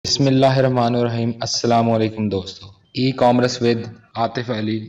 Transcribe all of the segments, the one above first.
बिस्मिल्लाहिर्रहमानिर्रहीम। अस्सलाम वालेकुम दोस्तों। E commerce with Atif Ali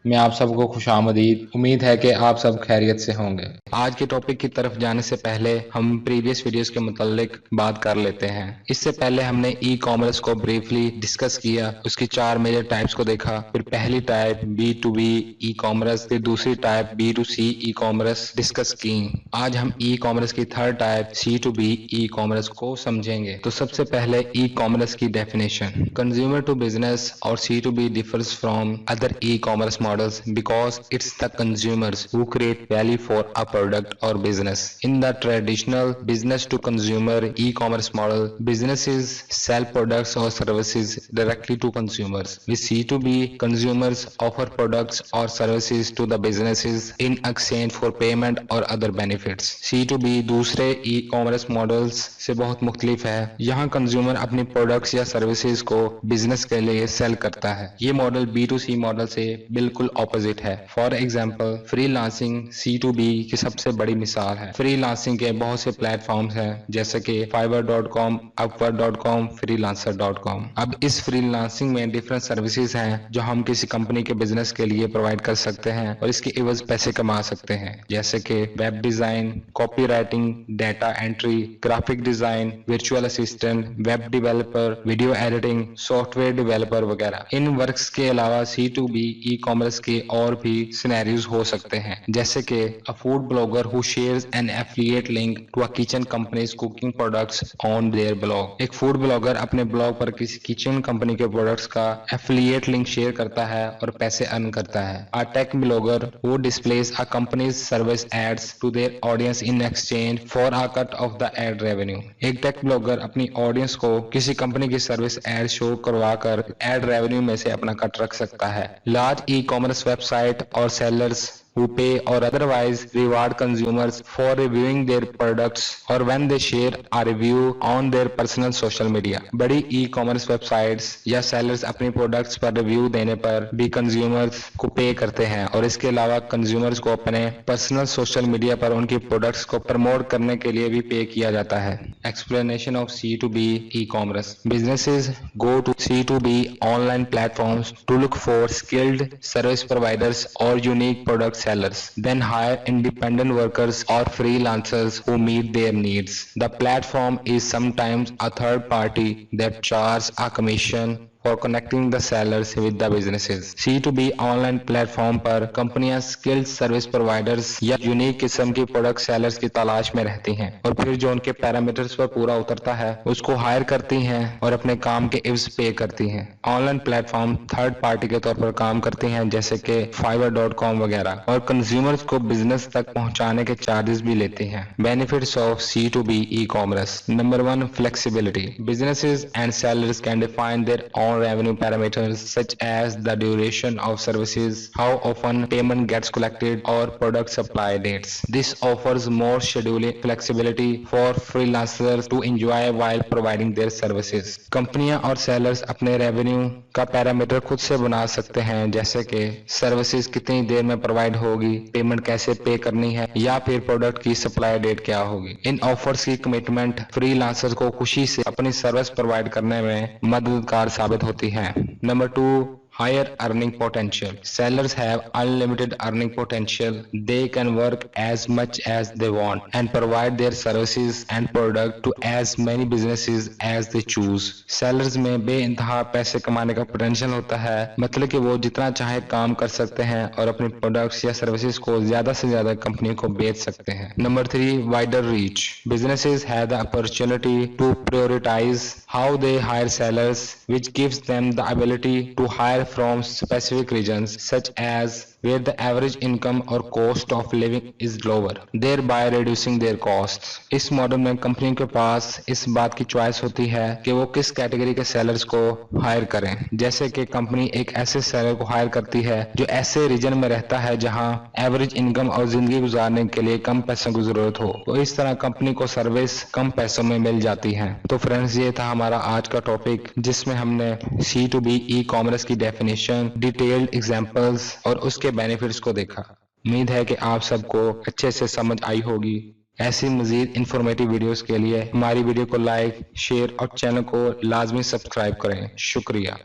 में आप सबको खुशामदीद। उम्मीद है कि आप सब खैरियत से होंगे। आज के टॉपिक की तरफ जाने से पहले हम प्रीवियस वीडियोस के मुतालिक बात कर लेते हैं। इससे पहले हमने ई कॉमर्स को ब्रीफली डिस्कस किया, उसकी 4 मेजर टाइप्स को देखा। फिर पहली टाइप B2B ई कॉमर्स, फिर दूसरी type B2C e commerce discuss की। आज हम ई कॉमर्स की third type C2B e commerce को समझेंगे। तो सबसे पहले ई कॉमर्स की डेफिनेशन। कंज्यूमर टू बिजनेस और C2B differs from other e commerce models because it's the consumers who create value for a product or business. In the traditional business to consumer e-commerce model, businesses sell products or services directly to consumers. With C2B, consumers offer products or services to the businesses in exchange for payment or other benefits. C2B दूसरे e-commerce models से बहुत मुख्तलिफ है। यहाँ consumer अपनी products या services को business के लिए सेल करता है। ये मॉडल B2C मॉडल से बिल्कुल ऑपोजिट है। फॉर एग्जाम्पल फ्रीलांसिंग C2B की सबसे बड़ी मिसाल है। फ्रीलांसिंग के बहुत से प्लेटफॉर्म्स हैं जैसे कि fiverr.com, upwork.com, freelancer.com। अब इस फ्रीलांसिंग में डिफरेंट सर्विसेज हैं जो हम किसी कंपनी के बिजनेस के लिए प्रोवाइड कर सकते हैं और इसके एवज पैसे कमा सकते हैं, जैसे कि web design, copy writing, data entry, graphic design, virtual assistant, web developer, video editing, software developer वगैरह। इन वर्क्स के अलावा C2B ई कॉमर्स के और भी सिनेरियोज हो सकते हैं, जैसे कि a food blogger who shares an affiliate link to a kitchen company's cooking products on their blog. एक फूड ब्लॉगर अपने ब्लॉग पर किसी किचन कंपनी के प्रोडक्ट्स का एफिलिएट लिंक शेयर करता है और पैसे अर्न करता है। A tech blogger who displays a company's service ads to their audience in exchange for a cut of the ad revenue. एक टेक ब्लॉगर अपनी ऑडियंस को किसी कंपनी की सर्विस एड शो करवा कर एड रेवेन्यू में से अपना कट रख सकता है। Large e-commerce website or sellers who pay or otherwise reward consumers for reviewing their products or when they share a review on their personal social media। बड़ी e-commerce websites या sellers अपनी products पर review देने पर भी consumers को पे करते हैं और इसके अलावा कंज्यूमर्स को अपने पर्सनल सोशल मीडिया पर उनकी प्रोडक्ट्स को प्रमोट करने के लिए भी पे किया जाता है। Explanation of C2B e-commerce. Businesses go to C2B online platforms to look for skilled service providers or unique product sellers, then hire independent workers or freelancers who meet their needs. The platform is sometimes a third party that charges a commission for connecting the sellers with the businesses। C2B online platform पर कंपनियां skilled service providers या unique किस्म की product sellers की तलाश में रहती हैं और फिर जो उनके पैरामीटर्स पर पूरा उतरता है उसको हायर करती हैं और अपने काम के इव्स पे करती हैं। ऑनलाइन प्लेटफॉर्म थर्ड पार्टी के तौर पर काम करती हैं जैसे कि fiverr.com वगैरह और कंज्यूमर्स को बिजनेस तक पहुंचाने के चार्जेस भी लेती हैं। Benefits of C2B e-commerce. Number 1, flexibility. Businesses and sellers can define their own revenue parameters such as the duration of services, how often payment gets collected, or product supply dates. This offers more scheduling flexibility for freelancers to enjoy while providing their services. कंपनियां और sellers अपने revenue का parameter खुद से बना सकते हैं, जैसे कि सर्विसेज कितनी देर में प्रोवाइड होगी, पेमेंट कैसे पे करनी है या फिर प्रोडक्ट की सप्लाई डेट क्या होगी। इन ऑफर्स की कमिटमेंट फ्रीलांसर्स को खुशी से अपनी सर्विस प्रोवाइड करने में मददगार साबित होती है। Number 2, higher earning potential. Sellers have unlimited earning potential. They can work as much as they want and provide their services and product to as many businesses as they choose. Sellers में बेइंतहा पैसे कमाने का potential होता है, मतलब कि वो जितना चाहे काम कर सकते हैं और अपने प्रोडक्ट्स या सर्विसेज को ज्यादा से ज्यादा कंपनी को बेच सकते हैं। Number 3, wider reach. Businesses have the opportunity to prioritize how they hire sellers, which gives them the ability to hire from specific regions such as where the average income or cost of living is lower, thereby reducing their costs। इस model में company के पास इस बात की choice होती है कि वो किस कैटेगरी के सेलर्स को हायर करें, जैसे कि कंपनी एक ऐसे सेलर को हायर करती है जो ऐसे रीजन में रहता है जहां एवरेज इनकम और जिंदगी गुजारने के लिए कम पैसों की जरूरत हो, तो इस तरह कंपनी को सर्विस कम पैसों में मिल जाती है। तो फ्रेंड्स, ये था हमारा आज का टॉपिक जिसमें हमने C2B ई कॉमर्स की डेफिनेशन, डिटेल्ड एग्जांपल्स और उसके बेनिफिट्स को देखा। उम्मीद है कि आप सबको अच्छे से समझ आई होगी। ऐसी मजीद इंफॉर्मेटिव वीडियोस के लिए हमारी वीडियो को लाइक, शेयर और चैनल को लाजमी सब्सक्राइब करें। शुक्रिया।